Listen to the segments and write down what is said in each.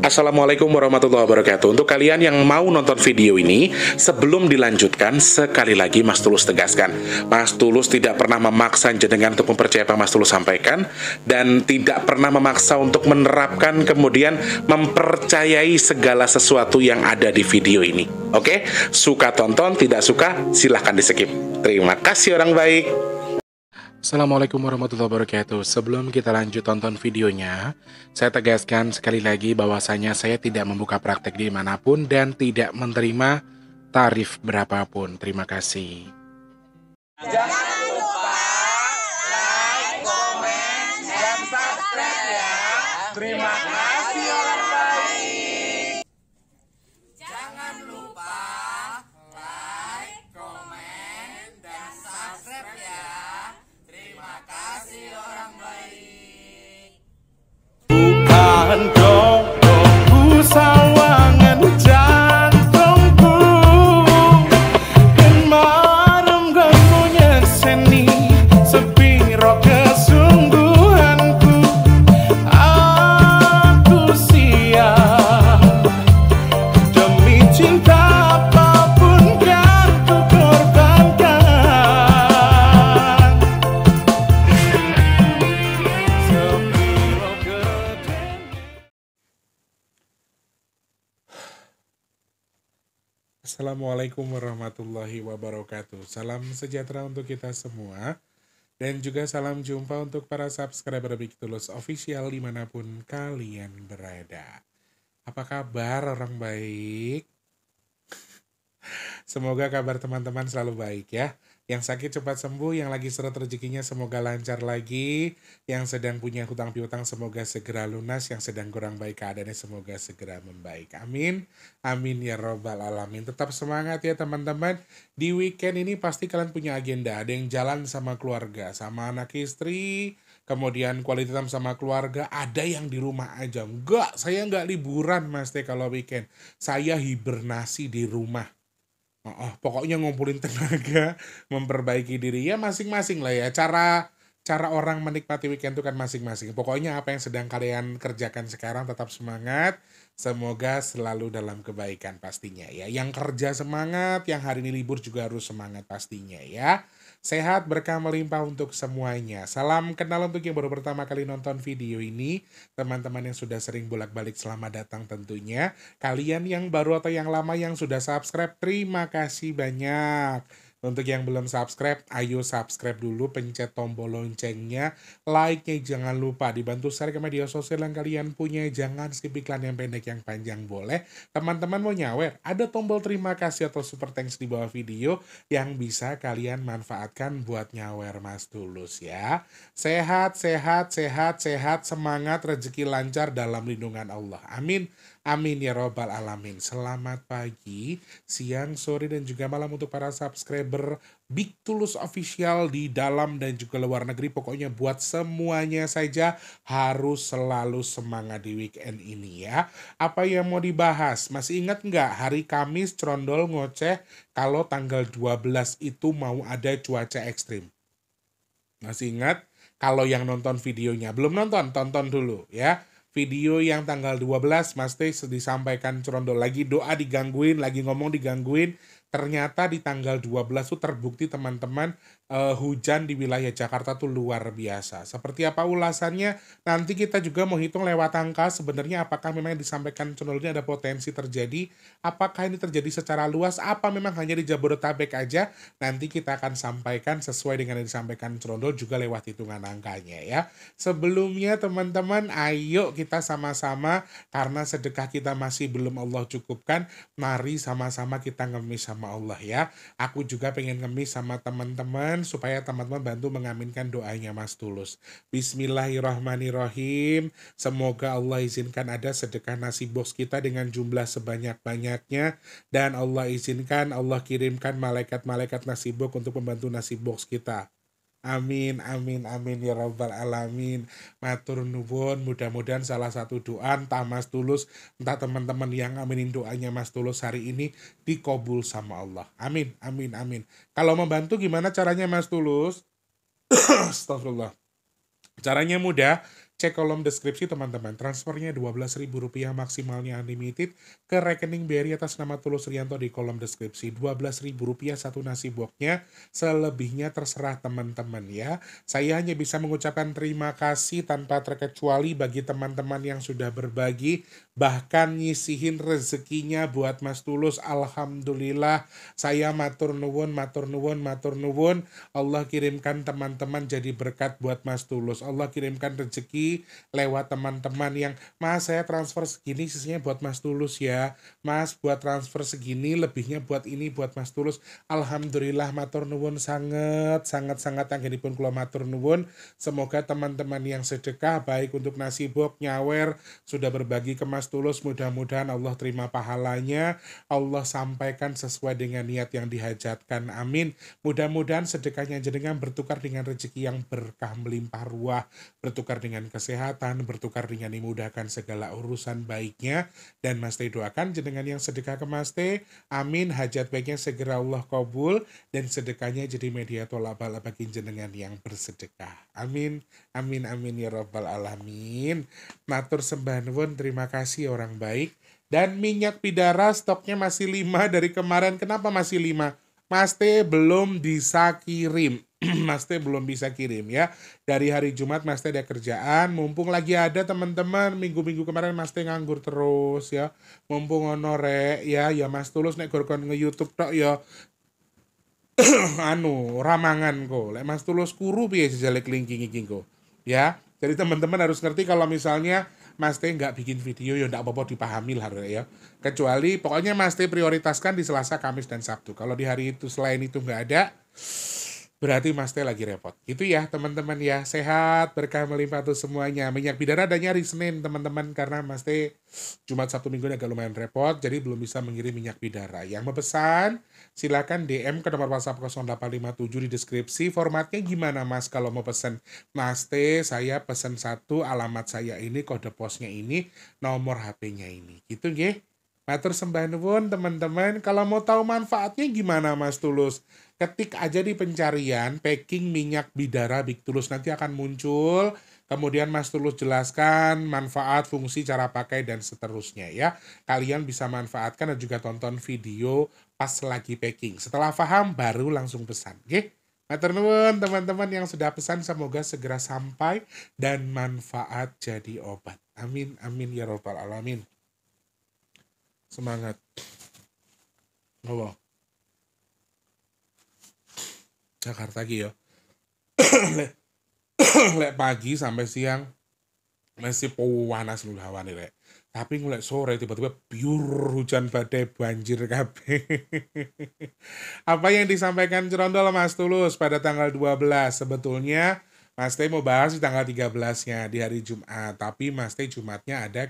Assalamualaikum warahmatullahi wabarakatuh. Untuk kalian yang mau nonton video ini, sebelum dilanjutkan, sekali lagi Mas Tulus tegaskan, Mas Tulus tidak pernah memaksa jenengan untuk mempercayai apa Mas Tulus sampaikan, dan tidak pernah memaksa untuk menerapkan kemudian mempercayai segala sesuatu yang ada di video ini. Oke? Suka tonton, tidak suka silahkan di skip. Terima kasih orang baik. Assalamualaikum warahmatullahi wabarakatuh. Sebelum kita lanjut tonton videonya, saya tegaskan sekali lagi bahwasanya saya tidak membuka praktek dimanapun dan tidak menerima tarif berapapun. Terima kasih. Jangan lupa like, komen, dan subscribe ya. Terima kasih orang baik. Jangan lupa like, komen, dan subscribe ya. Terima kasih orang baik. Bukan dongku sawangan jantungku dan marem kamu nyeseni sepiro kesungguhanku. Aku siap demi cinta apapun kan ku korbankan. Sepiro gede. Assalamualaikum warahmatullahi wabarakatuh. Salam sejahtera untuk kita semua. Dan juga salam jumpa untuk para subscriber Big Tulus Official dimanapun kalian berada. Apa kabar orang baik? Semoga kabar teman-teman selalu baik ya. Yang sakit cepat sembuh, yang lagi seret rezekinya semoga lancar lagi. Yang sedang punya hutang piutang semoga segera lunas. Yang sedang kurang baik keadaannya semoga segera membaik. Amin. Amin ya robbal alamin. Tetap semangat ya teman-teman. Di weekend ini pasti kalian punya agenda. Ada yang jalan sama keluarga, sama anak istri. Kemudian quality time sama keluarga. Ada yang di rumah aja. Enggak, saya enggak liburan mas teh kalau weekend. Saya hibernasi di rumah. Pokoknya ngumpulin tenaga, memperbaiki diri ya masing-masing lah ya. Cara orang menikmati weekend itu kan masing-masing. Pokoknya apa yang sedang kalian kerjakan sekarang tetap semangat. Semoga selalu dalam kebaikan pastinya ya. Yang kerja semangat, yang hari ini libur juga harus semangat pastinya ya. Sehat berkah melimpah untuk semuanya. Salam kenal untuk yang baru pertama kali nonton video ini. Teman-teman yang sudah sering bolak-balik selamat datang tentunya. Kalian yang baru atau yang lama yang sudah subscribe, terima kasih banyak. Untuk yang belum subscribe, ayo subscribe dulu, pencet tombol loncengnya, like-nya jangan lupa, dibantu share ke media sosial yang kalian punya, jangan skip iklan yang pendek yang panjang boleh. Teman-teman mau nyawer, ada tombol terima kasih atau super thanks di bawah video yang bisa kalian manfaatkan buat nyawer Mas Tulus ya. Sehat, sehat, sehat, sehat, semangat, rezeki lancar dalam lindungan Allah. Amin. Amin ya robbal alamin. Selamat pagi, siang, sore, dan juga malam untuk para subscriber Big Tulus Official di dalam dan juga luar negeri. Pokoknya buat semuanya saja harus selalu semangat di weekend ini ya. Apa yang mau dibahas? Masih ingat nggak hari Kamis Crondol ngoceh kalau tanggal 12 itu mau ada cuaca ekstrim? Masih ingat? Kalau yang nonton videonya belum nonton, tonton dulu ya. Video yang tanggal 12 Mas Teh disampaikan Crondol lagi doa digangguin, lagi ngomong digangguin. Ternyata di tanggal 12 tuh terbukti teman-teman hujan di wilayah Jakarta tuh luar biasa. Seperti apa ulasannya? Nanti kita juga mau hitung lewat angka sebenarnya apakah memang yang disampaikan Crondol ini ada potensi terjadi. Apakah ini terjadi secara luas? Apa memang hanya di Jabodetabek aja? Nanti kita akan sampaikan sesuai dengan yang disampaikan Crondol juga lewat hitungan angkanya ya. Sebelumnya teman-teman ayo kita sama-sama karena sedekah kita masih belum Allah cukupkan, mari sama-sama kita ngemis sama Allah ya. Aku juga pengen ngemis sama teman-teman supaya teman-teman bantu mengaminkan doanya Mas Tulus. Bismillahirrahmanirrahim. Semoga Allah izinkan ada sedekah nasi box kita dengan jumlah sebanyak-banyaknya dan Allah izinkan Allah kirimkan malaikat-malaikat nasi box untuk membantu nasi box kita. Amin, amin, amin ya rabbal alamin. Matur nuwun, mudah-mudahan salah satu doa entah Mas Tulus, entah teman-teman yang aminin doanya Mas Tulus hari ini dikabul sama Allah. Amin, amin, amin. Kalau membantu gimana caranya Mas Tulus? Astagfirullah. Caranya mudah, Cek kolom deskripsi teman-teman. Transfernya Rp12.000 maksimalnya unlimited ke rekening BRI atas nama Tulus Rianto di kolom deskripsi. Rp12.000 satu nasi boxnya, selebihnya terserah teman-teman ya. Saya hanya bisa mengucapkan terima kasih tanpa terkecuali bagi teman-teman yang sudah berbagi, bahkan nyisihin rezekinya buat Mas Tulus. Alhamdulillah, saya matur nuwun, matur nuwun, matur nuwun. Allah kirimkan teman-teman jadi berkat buat Mas Tulus. Allah kirimkan rezeki lewat teman-teman yang, Mas saya transfer segini sisanya buat Mas Tulus ya. Mas buat transfer segini lebihnya buat ini buat Mas Tulus. Alhamdulillah matur nuwun sangat anggenipun kula matur nuwun. Semoga teman-teman yang sedekah baik untuk nasi box, nyawer, sudah berbagi ke Mas Tulus, mudah-mudahan Allah terima pahalanya. Allah sampaikan sesuai dengan niat yang dihajatkan. Amin. Mudah-mudahan sedekahnya jenengan bertukar dengan rezeki yang berkah melimpah ruah, bertukar dengan kesehatan, bertukar dengan dimudahkan segala urusan baiknya. Dan Mas Teh doakan jenengan yang sedekah ke Mas Teh, amin, hajat baiknya segera Allah kabul, dan sedekahnya jadi media tolak bala bagi jenengan yang bersedekah. Amin, amin, amin ya rabbal alamin. Matur sembah nuwun, terima kasih orang baik. Dan minyak bidara stoknya masih 5 dari kemarin. Kenapa masih 5? Mas Teh belum bisa kirim. Mas Teh belum bisa kirim ya. Dari hari Jumat Mas Teh ada kerjaan. Mumpung lagi ada teman-teman, minggu-minggu kemarin Mas Teh nganggur terus ya. Mumpung ono rek ya Mas Tulus nek gorkon nge-YouTube tok ya. Ramangan kok. Lek Mas Tulus kuru piye jejale klingking iki kok. Ya. Jadi teman-teman harus ngerti kalau misalnya Mas Teh nggak bikin video ya nggak apa-apa, dipahami lah ya. Kecuali pokoknya Mas Teh prioritaskan di Selasa, Kamis, dan Sabtu. Kalau di hari itu selain itu nggak ada, berarti Mas Teh lagi repot. Itu ya teman-teman ya. Sehat, berkah melimpah tuh semuanya. Minyak bidara adanya hari Senin teman-teman, karena Mas Teh Jumat, Sabtu, Minggu agak lumayan repot, jadi belum bisa mengirim minyak bidara. Yang memesan silakan DM ke nomor WhatsApp 0857 di deskripsi. Formatnya gimana Mas kalau mau pesan? Mas Teh, saya pesan satu, alamat saya ini, kode posnya ini, nomor HP-nya ini. Gitu nggih. Matur sembah nuwun teman-teman. Kalau mau tahu manfaatnya gimana Mas Tulus? Ketik aja di pencarian packing minyak bidara Big Tulus, nanti akan muncul. Kemudian Mas Tulus jelaskan manfaat, fungsi, cara pakai, dan seterusnya ya. Kalian bisa manfaatkan dan juga tonton video pas lagi packing. Setelah paham baru langsung pesan. Oke? Matur nuwun teman-teman yang sudah pesan, semoga segera sampai dan manfaat jadi obat. Amin, amin ya rabbal alamin. Semangat. Allah. Jakarta lagi ya. Lek pagi sampai siang masih panas lho hawane rek. Tapi ngulek sore tiba-tiba biur hujan badai banjir kabeh. Apa yang disampaikan Cerondol Mas Tulus pada tanggal 12 sebetulnya Mas Teh mau bahas di tanggal 13-nya di hari Jumat, tapi Mas Teh Jumatnya ada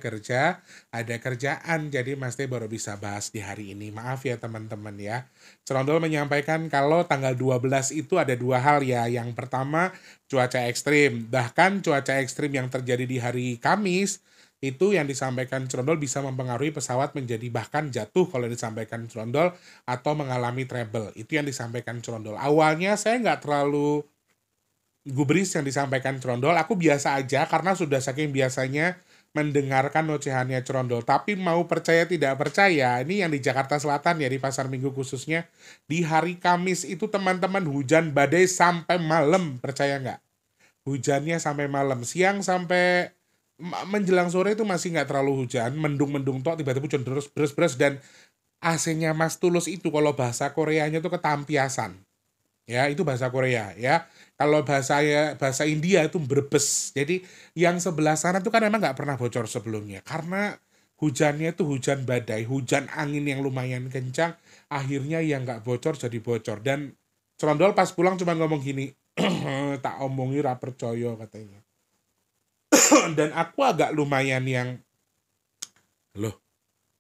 kerjaan, jadi Mas Teh baru bisa bahas di hari ini. Maaf ya teman-teman ya. Cerondol menyampaikan kalau tanggal 12 itu ada dua hal ya. Yang pertama cuaca ekstrim, bahkan cuaca ekstrim yang terjadi di hari Kamis itu yang disampaikan Cerondol bisa mempengaruhi pesawat menjadi bahkan jatuh kalau disampaikan Cerondol, atau mengalami trouble. Itu yang disampaikan Cerondol. Awalnya saya nggak terlalu gubris yang disampaikan Cerondol, aku biasa aja karena sudah saking biasanya mendengarkan ocehannya Cerondol. Tapi mau percaya tidak percaya, ini yang di Jakarta Selatan ya, di Pasar Minggu khususnya, di hari Kamis itu teman-teman hujan badai sampai malam, percaya nggak? Hujannya sampai malam, siang sampai menjelang sore itu masih nggak terlalu hujan, mendung-mendung tok, tiba-tiba hujan terus beres-beres, dan AC-nya Mas Tulus itu kalau bahasa Koreanya tuh ketampiasan. Ya, itu bahasa Korea ya. Kalau bahasa India itu berbes. Jadi yang sebelah sana tuh kan memang nggak pernah bocor sebelumnya. Karena hujannya itu hujan badai, hujan angin yang lumayan kencang. Akhirnya yang nggak bocor jadi bocor. Dan Cerondol pas pulang cuma ngomong gini, tak omongi ra percaya katanya. Dan aku agak lumayan yang, loh,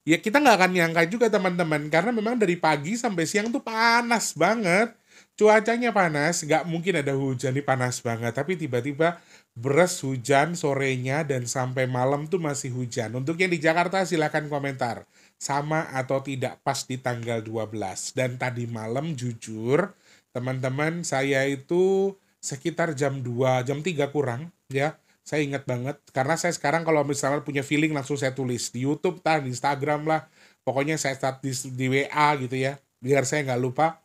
ya kita nggak akan nyangka juga teman-teman. Karena memang dari pagi sampai siang tuh panas banget. Cuacanya panas, nggak mungkin ada hujan, nih panas banget. Tapi tiba-tiba beres hujan sorenya dan sampai malam tuh masih hujan. Untuk yang di Jakarta silakan komentar. Sama atau tidak pas di tanggal 12. Dan tadi malam jujur, teman-teman, saya itu sekitar jam 2, jam 3 kurang ya. Saya ingat banget karena saya sekarang kalau misalnya punya feeling langsung saya tulis di YouTube, di Instagram lah. Pokoknya saya start di WA gitu ya, biar saya nggak lupa.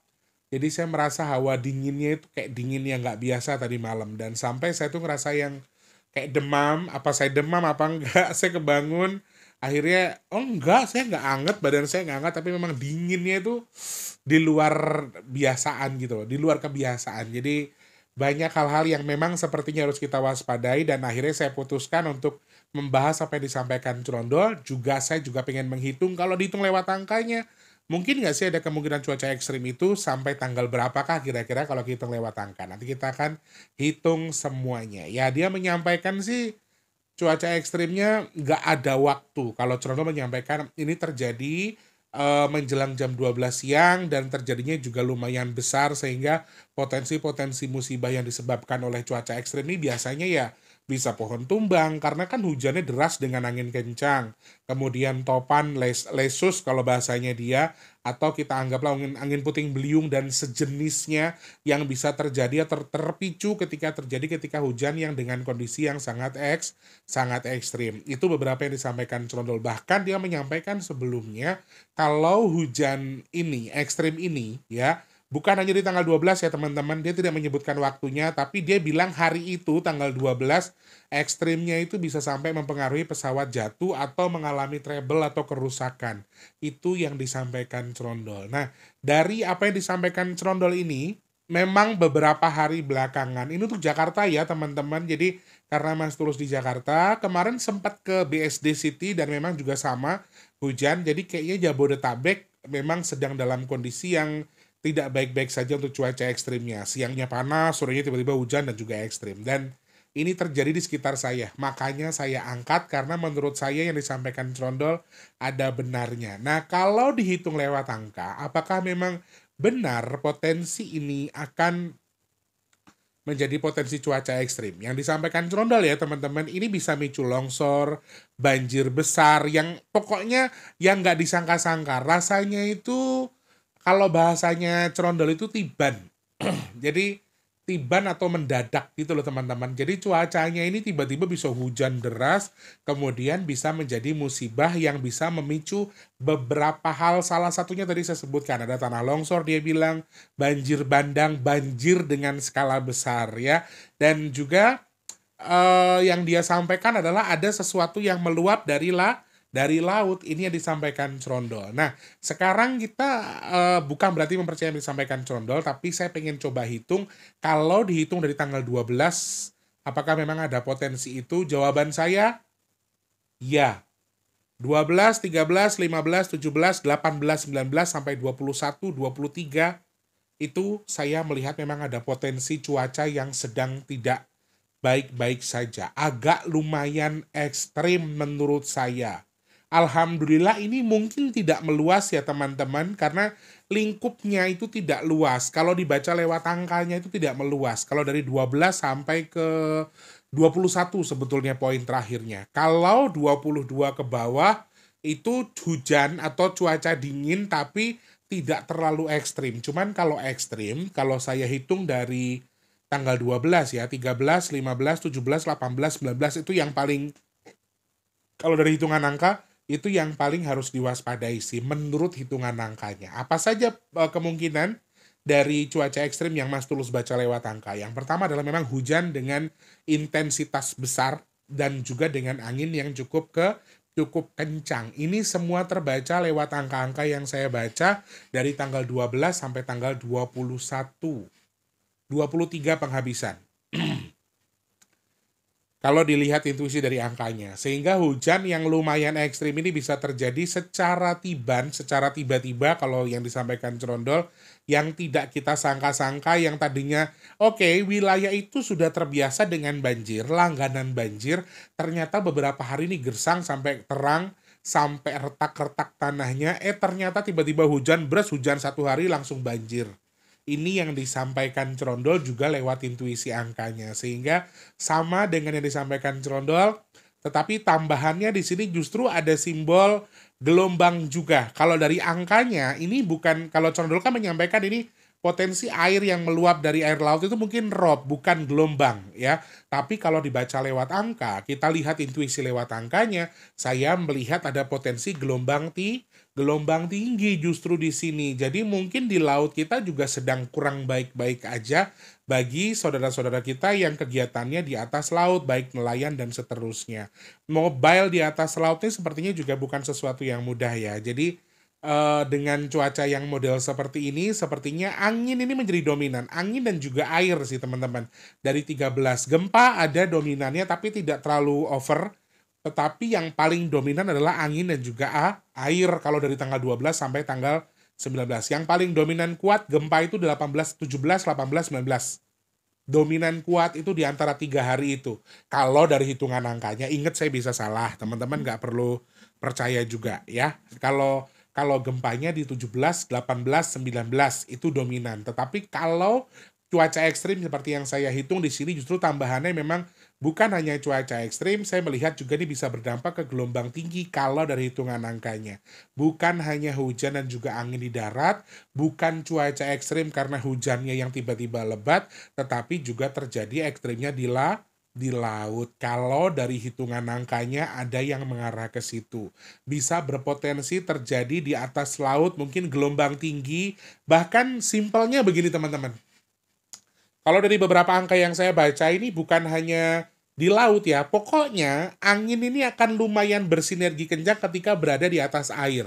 Jadi saya merasa hawa dinginnya itu kayak dingin yang nggak biasa tadi malam, dan sampai saya tuh ngerasa yang kayak demam. Apa saya demam apa enggak? Saya kebangun. Akhirnya, oh enggak, saya nggak anget, badan saya nggak anget, tapi memang dinginnya itu di luar biasaan gitu, di luar kebiasaan. Jadi banyak hal-hal yang memang sepertinya harus kita waspadai, dan akhirnya saya putuskan untuk membahas apa yang disampaikan Crondol. Juga saya juga pengen menghitung, kalau dihitung lewat angkanya, mungkin nggak sih ada kemungkinan cuaca ekstrim itu sampai tanggal berapakah kira-kira kalau kita hitung lewat angka. Nanti kita akan hitung semuanya. Ya, dia menyampaikan sih cuaca ekstrimnya nggak ada waktu. Kalau Crondol menyampaikan ini terjadi menjelang jam 12 siang dan terjadinya juga lumayan besar, sehingga potensi-potensi musibah yang disebabkan oleh cuaca ekstrim ini biasanya ya bisa pohon tumbang karena kan hujannya deras dengan angin kencang, kemudian topan, lesus kalau bahasanya dia, atau kita anggaplah angin puting beliung dan sejenisnya yang bisa terjadi atau terpicu ketika hujan yang dengan kondisi yang sangat ekstrim. Itu beberapa yang disampaikan Crondol. Bahkan dia menyampaikan sebelumnya kalau hujan ini ekstrim ini ya bukan hanya di tanggal 12 ya teman-teman, dia tidak menyebutkan waktunya, tapi dia bilang hari itu tanggal 12 ekstrimnya itu bisa sampai mempengaruhi pesawat jatuh atau mengalami trouble atau kerusakan. Itu yang disampaikan Crondol. Nah, dari apa yang disampaikan Crondol ini, memang beberapa hari belakangan, ini untuk Jakarta ya teman-teman, jadi karena Mas Tulus di Jakarta, kemarin sempat ke BSD City dan memang juga sama hujan, jadi kayaknya Jabodetabek memang sedang dalam kondisi yang tidak baik-baik saja untuk cuaca ekstrimnya. Siangnya panas, sorenya tiba-tiba hujan dan juga ekstrim. Dan ini terjadi di sekitar saya. Makanya saya angkat karena menurut saya yang disampaikan Crondol ada benarnya. Nah, kalau dihitung lewat angka, apakah memang benar potensi ini akan menjadi potensi cuaca ekstrim? Yang disampaikan Crondol ya teman-teman, ini bisa micu longsor, banjir besar, yang pokoknya yang nggak disangka-sangka. Rasanya itu kalau bahasanya Crondol itu tiban. Jadi tiban atau mendadak gitu loh teman-teman. Jadi cuacanya ini tiba-tiba bisa hujan deras, kemudian bisa menjadi musibah yang bisa memicu beberapa hal. Salah satunya tadi saya sebutkan, ada tanah longsor dia bilang, banjir bandang, banjir dengan skala besar ya. Dan juga yang dia sampaikan adalah ada sesuatu yang meluap dari laut. Ini yang disampaikan Crondol. Nah, sekarang kita bukan berarti mempercayai yang disampaikan Crondol, tapi saya pengen coba hitung, kalau dihitung dari tanggal 12, apakah memang ada potensi itu? Jawaban saya, ya. 12, 13, 15, 17, 18, 19, sampai 21, 23, itu saya melihat memang ada potensi cuaca yang sedang tidak baik-baik saja. Agak lumayan ekstrim menurut saya. Alhamdulillah ini mungkin tidak meluas ya teman-teman, karena lingkupnya itu tidak luas. Kalau dibaca lewat angkanya itu tidak meluas. Kalau dari 12 sampai ke 21 sebetulnya poin terakhirnya. Kalau 22 ke bawah itu hujan atau cuaca dingin tapi tidak terlalu ekstrim. Cuman kalau ekstrim, kalau saya hitung dari tanggal 12 ya, 13, 15, 17, 18, 19 itu yang paling, kalau dari hitungan angka, itu yang paling harus diwaspadai sih menurut hitungan angkanya. Apa saja kemungkinan dari cuaca ekstrim yang Mas Tulus baca lewat angka? Yang pertama adalah memang hujan dengan intensitas besar dan juga dengan angin yang cukup kencang. Ini semua terbaca lewat angka-angka yang saya baca dari tanggal 12 sampai tanggal 21. 23 penghabisan. Kalau dilihat intuisi dari angkanya. Sehingga hujan yang lumayan ekstrim ini bisa terjadi secara tiba-tiba kalau yang disampaikan Crondol, yang tidak kita sangka-sangka, yang tadinya wilayah itu sudah terbiasa dengan banjir, langganan banjir, ternyata beberapa hari ini gersang sampai terang, sampai retak-retak tanahnya, ternyata tiba-tiba hujan satu hari langsung banjir. Ini yang disampaikan Crondol juga lewat intuisi angkanya, sehingga sama dengan yang disampaikan Crondol, tetapi tambahannya di sini justru ada simbol gelombang juga. Kalau dari angkanya ini bukan, kalau Crondol kan menyampaikan ini potensi air yang meluap dari air laut itu mungkin rob, bukan gelombang ya. Tapi kalau dibaca lewat angka, kita lihat intuisi lewat angkanya, saya melihat ada potensi gelombang tinggi justru di sini. Jadi mungkin di laut kita juga sedang kurang baik-baik aja bagi saudara-saudara kita yang kegiatannya di atas laut, baik nelayan dan seterusnya. Mobile di atas laut ini sepertinya juga bukan sesuatu yang mudah ya. Jadi dengan cuaca yang model seperti ini, sepertinya angin ini menjadi dominan. Angin dan juga air sih teman-teman. Dari 13 gempa ada dominannya tapi tidak terlalu over. Tetapi yang paling dominan adalah angin dan juga air kalau dari tanggal 12 sampai tanggal 19. Yang paling dominan kuat gempa itu 18, 17, 18, 19. Dominan kuat itu di antara 3 hari itu. Kalau dari hitungan angkanya, ingat saya bisa salah. Teman-teman nggak perlu percaya juga ya. Kalau gempanya di 17, 18, 19 itu dominan. Tetapi kalau cuaca ekstrim seperti yang saya hitung di sini justru tambahannya memang bukan hanya cuaca ekstrim, saya melihat juga ini bisa berdampak ke gelombang tinggi kalau dari hitungan angkanya. Bukan hanya hujan dan juga angin di darat, bukan cuaca ekstrim karena hujannya yang tiba-tiba lebat, tetapi juga terjadi ekstrimnya di laut. Kalau dari hitungan angkanya ada yang mengarah ke situ. Bisa berpotensi terjadi di atas laut, mungkin gelombang tinggi, bahkan simpelnya begini teman-teman. Kalau dari beberapa angka yang saya baca ini bukan hanya di laut ya, pokoknya angin ini akan lumayan bersinergi kencang ketika berada di atas air.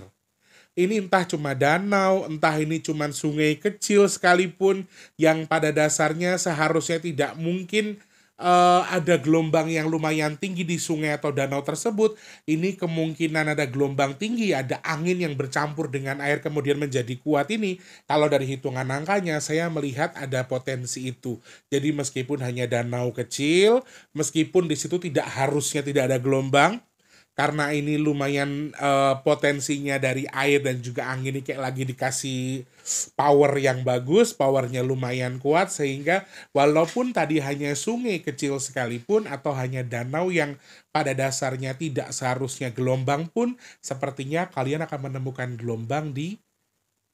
Ini entah cuma danau, entah ini cuma sungai kecil sekalipun yang pada dasarnya seharusnya tidak mungkin ada gelombang yang lumayan tinggi di sungai atau danau tersebut. Ini kemungkinan ada gelombang tinggi, ada angin yang bercampur dengan air kemudian menjadi kuat ini. Kalau dari hitungan angkanya saya melihat ada potensi itu. Jadi meskipun hanya danau kecil, meskipun di situ harusnya tidak ada gelombang, karena ini lumayan potensinya dari air dan juga angin ini kayak lagi dikasih power yang bagus, powernya lumayan kuat sehingga walaupun tadi hanya sungai kecil sekalipun atau hanya danau yang pada dasarnya tidak seharusnya gelombang pun, sepertinya kalian akan menemukan gelombang di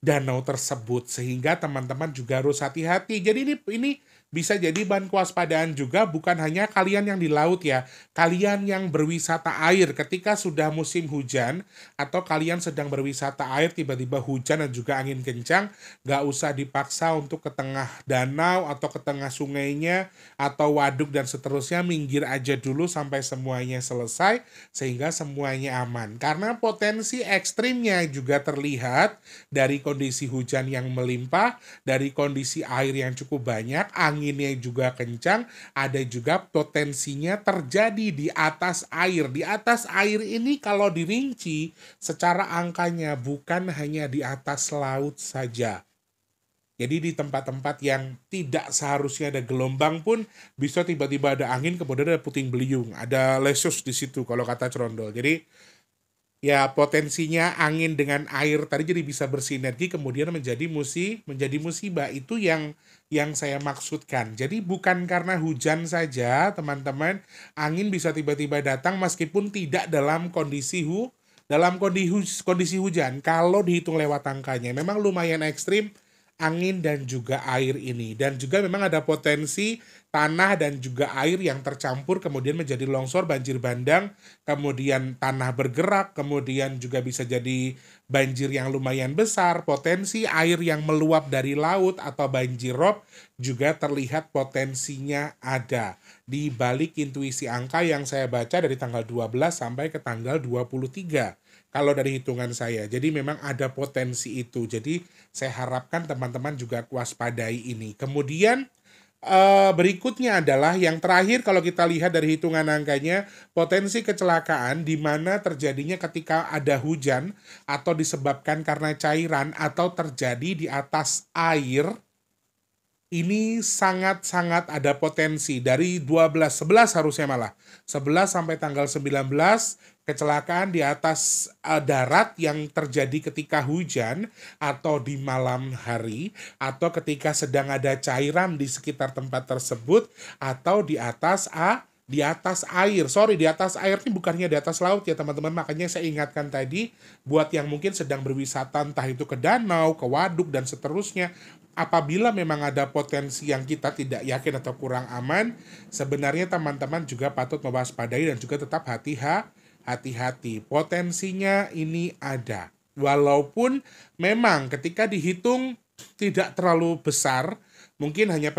danau tersebut sehingga teman-teman juga harus hati-hati. Jadi ini bisa jadi bahan kewaspadaan juga, bukan hanya kalian yang di laut ya, kalian yang berwisata air ketika sudah musim hujan atau kalian sedang berwisata air tiba-tiba hujan dan juga angin kencang, nggak usah dipaksa untuk ke tengah danau atau ke tengah sungainya atau waduk dan seterusnya, minggir aja dulu sampai semuanya selesai sehingga semuanya aman. Karena potensi ekstrimnya juga terlihat dari kondisi hujan yang melimpah, dari kondisi air yang cukup banyak, anginnya juga kencang, ada juga potensinya terjadi di atas air. Di atas air ini kalau dirinci secara angkanya bukan hanya di atas laut saja. Jadi di tempat-tempat yang tidak seharusnya ada gelombang pun bisa tiba-tiba ada angin kemudian ada puting beliung, ada lesus di situ kalau kata Cerondol. Jadi ya potensinya angin dengan air tadi jadi bisa bersinergi kemudian menjadi musibah. Itu yang saya maksudkan. Jadi bukan karena hujan saja teman-teman, angin bisa tiba-tiba datang meskipun tidak dalam kondisi hujan. Kalau dihitung lewat angkanya memang lumayan ekstrim angin dan juga air ini. Dan juga memang ada potensi tanah dan juga air yang tercampur kemudian menjadi longsor, banjir bandang, kemudian tanah bergerak, kemudian juga bisa jadi banjir yang lumayan besar, potensi air yang meluap dari laut atau banjir rob juga terlihat potensinya ada. Di balik intuisi angka yang saya baca dari tanggal 12 sampai ke tanggal 23. Kalau dari hitungan saya, jadi memang ada potensi itu. Jadi saya harapkan teman-teman juga waspadai ini. Kemudian berikutnya adalah yang terakhir kalau kita lihat dari hitungan angkanya, potensi kecelakaan di mana terjadinya ketika ada hujan atau disebabkan karena cairan atau terjadi di atas air. Ini sangat-sangat ada potensi dari 11 harusnya malah 11 sampai tanggal 19 kecelakaan di atas darat yang terjadi ketika hujan atau di malam hari atau ketika sedang ada cairan di sekitar tempat tersebut atau di atas di atas air. Sorry, di atas air ini bukannya di atas laut ya teman-teman. Makanya saya ingatkan tadi, buat yang mungkin sedang berwisata, entah itu ke danau, ke waduk, dan seterusnya, apabila memang ada potensi yang kita tidak yakin atau kurang aman, sebenarnya teman-teman juga patut mewaspadai dan juga tetap hati-hati. Potensinya ini ada. Walaupun memang ketika dihitung tidak terlalu besar, mungkin hanya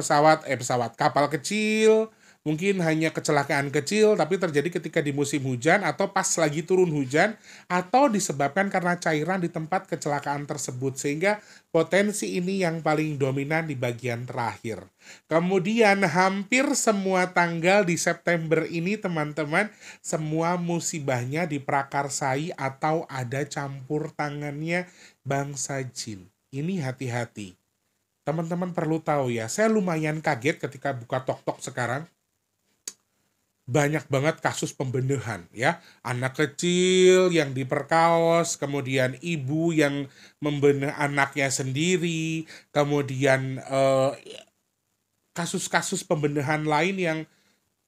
kapal kecil, mungkin hanya kecelakaan kecil, tapi terjadi ketika di musim hujan atau pas lagi turun hujan, atau disebabkan karena cairan di tempat kecelakaan tersebut, sehingga potensi ini yang paling dominan di bagian terakhir. Kemudian hampir semua tanggal di September ini teman-teman, semua musibahnya diprakarsai atau ada campur tangannya bangsa jin. Ini hati-hati. Teman-teman perlu tahu ya, saya lumayan kaget ketika buka TokTok sekarang. Banyak banget kasus pembunuhan ya. Anak kecil yang diperkaos, kemudian ibu yang membunuh anaknya sendiri, kemudian kasus-kasus pembunuhan lain yang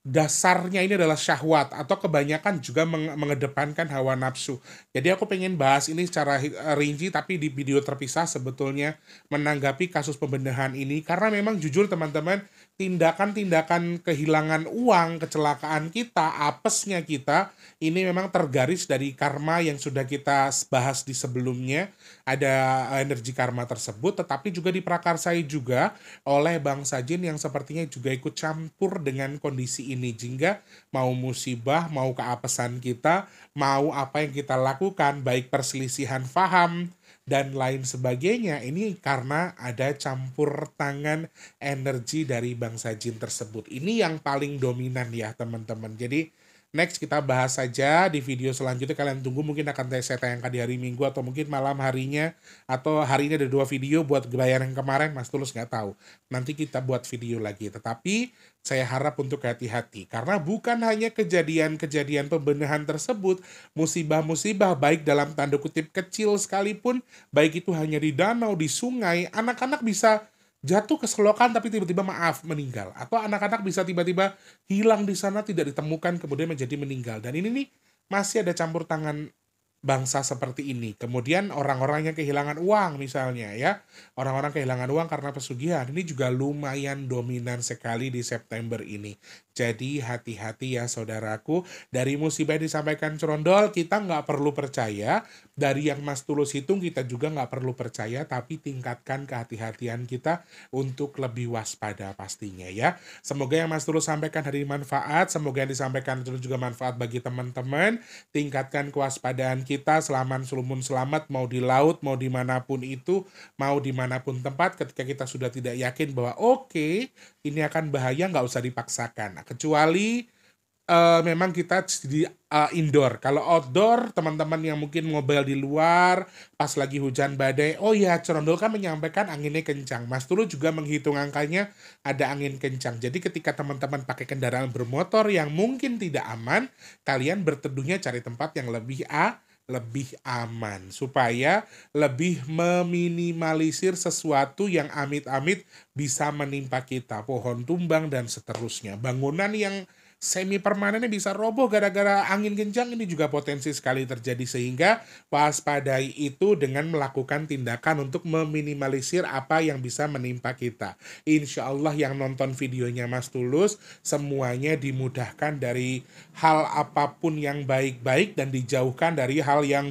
dasarnya ini adalah syahwat atau kebanyakan juga mengedepankan hawa nafsu. Jadi aku pengen bahas ini secara rinci tapi di video terpisah sebetulnya menanggapi kasus pembunuhan ini, karena memang jujur teman-teman, tindakan-tindakan kehilangan uang, kecelakaan kita, apesnya kita, ini memang tergaris dari karma yang sudah kita bahas di sebelumnya. Ada energi karma tersebut, tetapi juga diprakarsai juga oleh bangsa jin yang sepertinya juga ikut campur dengan kondisi ini, sehingga mau musibah, mau keapesan kita, mau apa yang kita lakukan, baik perselisihan paham dan lain sebagainya, ini karena ada campur tangan energi dari bangsa jin tersebut. Ini yang paling dominan ya teman-teman. Jadi next kita bahas saja di video selanjutnya, kalian tunggu, mungkin akan saya tayangkan di hari Minggu atau mungkin malam harinya, atau hari ini ada 2 video buat bayaran yang kemarin Mas Tulus nggak tahu. Nanti kita buat video lagi, tetapi saya harap untuk hati-hati karena bukan hanya kejadian-kejadian pembunuhan tersebut, musibah-musibah baik dalam tanda kutip kecil sekalipun, baik itu hanya di danau, di sungai, anak-anak bisa jatuh ke selokan tapi tiba-tiba meninggal, atau anak-anak bisa tiba-tiba hilang di sana tidak ditemukan kemudian menjadi meninggal. Dan ini nih masih ada campur tangan bangsa seperti ini. Kemudian orang-orang yang kehilangan uang misalnya ya, orang-orang kehilangan uang karena pesugihan, ini juga lumayan dominan sekali di September ini. Jadi hati-hati ya saudaraku, dari musibah yang disampaikan Cerondol kita nggak perlu percaya, dari yang Mas Tulus hitung kita juga nggak perlu percaya, tapi tingkatkan kehati-hatian kita untuk lebih waspada pastinya ya. Semoga yang Mas Tulus sampaikan hari ini manfaat, semoga yang disampaikan itu juga manfaat bagi teman-teman. Tingkatkan kewaspadaan kita, selamat sulumun selamat, mau di laut, mau dimanapun itu, mau dimanapun tempat, ketika kita sudah tidak yakin bahwa oke, ini akan bahaya, nggak usah dipaksakan. Kecuali memang kita di indoor. Kalau outdoor, teman-teman yang mungkin mobile di luar, pas lagi hujan badai, oh ya Cerondol kan menyampaikan anginnya kencang. Mas Tulu juga menghitung angkanya ada angin kencang. Jadi ketika teman-teman pakai kendaraan bermotor yang mungkin tidak aman, kalian berteduhnya cari tempat yang lebih aman supaya lebih meminimalisir sesuatu yang amit-amit bisa menimpa kita, pohon tumbang dan seterusnya. Bangunan yang semi permanennya bisa roboh gara-gara angin kencang, ini juga potensi sekali terjadi, sehingga waspadai itu dengan melakukan tindakan untuk meminimalisir apa yang bisa menimpa kita. Insya Allah yang nonton videonya Mas Tulus semuanya dimudahkan dari hal apapun yang baik-baik dan dijauhkan dari hal yang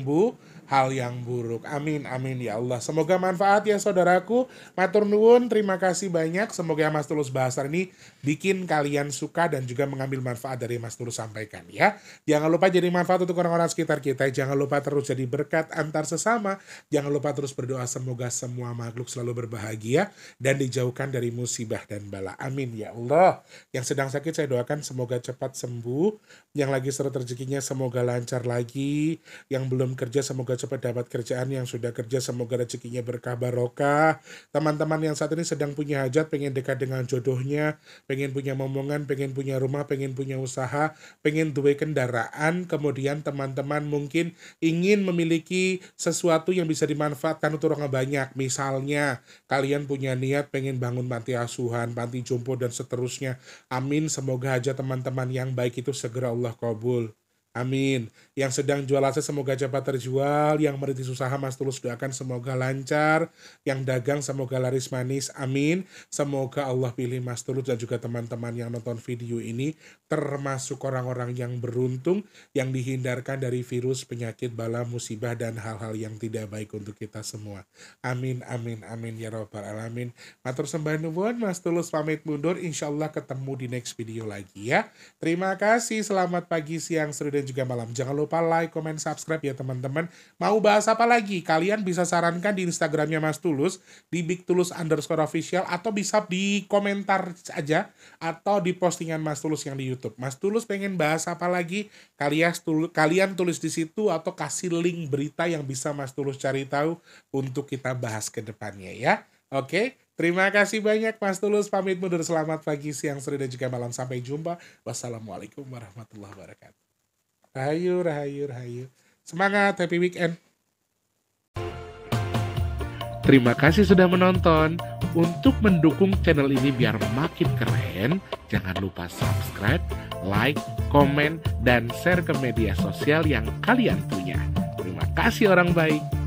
buruk. Amin amin ya Allah. Semoga manfaat ya saudaraku. Matur nuwun, terima kasih banyak. Semoga Mas Tulus bahas hari ini bikin kalian suka dan juga mengambil manfaat dari Mas Tulus sampaikan ya. Jangan lupa jadi manfaat untuk orang-orang sekitar kita. Jangan lupa terus jadi berkat antar sesama. Jangan lupa terus berdoa semoga semua makhluk selalu berbahagia dan dijauhkan dari musibah dan bala. Amin ya Allah. Yang sedang sakit saya doakan semoga cepat sembuh. Yang lagi seret rezekinya semoga lancar lagi. Yang belum kerja semoga cepat dapat kerjaan, yang sudah kerja semoga rezekinya berkah barokah. Teman-teman yang saat ini sedang punya hajat, pengen dekat dengan jodohnya, pengen punya momongan, pengen punya rumah, pengen punya usaha, pengen duwe kendaraan, kemudian teman-teman mungkin ingin memiliki sesuatu yang bisa dimanfaatkan untuk orang banyak. Misalnya kalian punya niat pengen bangun panti asuhan, panti jompo dan seterusnya. Amin, semoga hajat teman-teman yang baik itu segera Allah kabul. Amin. Yang sedang jual aset semoga cepat terjual. Yang merintis usaha Mas Tulus doakan semoga lancar. Yang dagang semoga laris manis. Amin. Semoga Allah pilih Mas Tulus dan juga teman-teman yang nonton video ini termasuk orang-orang yang beruntung, yang dihindarkan dari virus, penyakit, bala, musibah, dan hal-hal yang tidak baik untuk kita semua. Amin, amin, amin ya robbal alamin. Matur sembah nuwun, Mas Tulus pamit mundur. Insya Allah ketemu di next video lagi ya. Terima kasih. Selamat pagi, siang, sore, dan juga malam. Jangan lupa like, comment, subscribe ya teman-teman. Mau bahas apa lagi? Kalian bisa sarankan di Instagramnya Mas Tulus, di @bigtulus_official, atau bisa di komentar aja, atau di postingan Mas Tulus yang di YouTube. Mas Tulus pengen bahas apa lagi? Kalian tulis di situ atau kasih link berita yang bisa Mas Tulus cari tahu untuk kita bahas ke depannya ya. Oke, terima kasih banyak Mas Tulus, pamit mundur. Selamat pagi, siang, sore, dan juga malam. Sampai jumpa. Wassalamualaikum warahmatullahi wabarakatuh. Rahayu, rahayu, rahayu. Semangat, happy weekend. Terima kasih sudah menonton. Untuk mendukung channel ini biar makin keren, jangan lupa subscribe, like, komen, dan share ke media sosial yang kalian punya. Terima kasih orang baik.